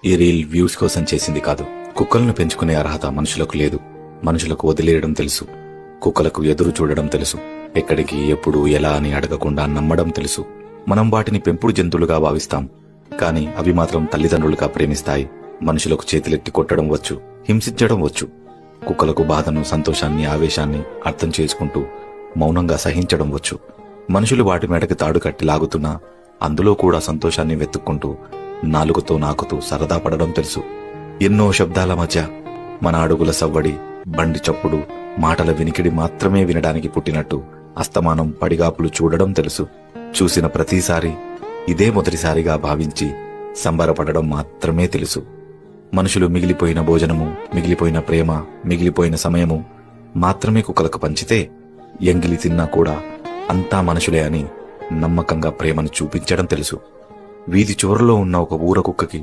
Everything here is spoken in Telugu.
ఈ రీల్ వ్యూస్ కోసం చేసింది కాదు. కుక్కలను పెంచుకునే అర్హత మనుషులకు లేదు. మనుషులకు వదిలేయడం తెలుసు. కుక్కలకు ఎదురు చూడడం తెలుసు. ఎక్కడికి, ఎప్పుడు, ఎలా అని అడగకుండా నమ్మడం తెలుసు. మనం వాటిని పెంపుడు జంతువులుగా భావిస్తాం, కానీ అవి మాత్రం తల్లిదండ్రులుగా ప్రేమిస్తాయి. మనుషులకు చేతులెత్తి కొట్టడం వచ్చు, హింసించడం వచ్చు. కుక్కలకు బాధను, సంతోషాన్ని, ఆవేశాన్ని అర్థం చేసుకుంటూ మౌనంగా సహించడం వచ్చు. మనుషులు వాటి మెడకి తాడు కట్టి లాగుతున్నా అందులో కూడా సంతోషాన్ని వెతుక్కుంటూ నాలుగుతో నాకుతూ సరదా పడడం తెలుసు. ఎన్నో శబ్దాల మధ్య మన అడుగుల సవ్వడి, బండి చప్పుడు, మాటల వినికిడి మాత్రమే వినడానికి పుట్టినట్టు అస్తమానం పడిగాపులు చూడడం తెలుసు. చూసిన ప్రతిసారి ఇదే మొదటిసారిగా భావించి సంబరపడడం మాత్రమే తెలుసు. మనుషులు మిగిలిపోయిన భోజనము, మిగిలిపోయిన ప్రేమ, మిగిలిపోయిన సమయము మాత్రమే కుక్కలకు పంచితే ఎంగిలి తిన్నా కూడా అంతా మనుషులే అని నమ్మకంగా ప్రేమను చూపించడం తెలుసు. వీధి చివరలో ఉన్న ఒక ఊర కుక్కకి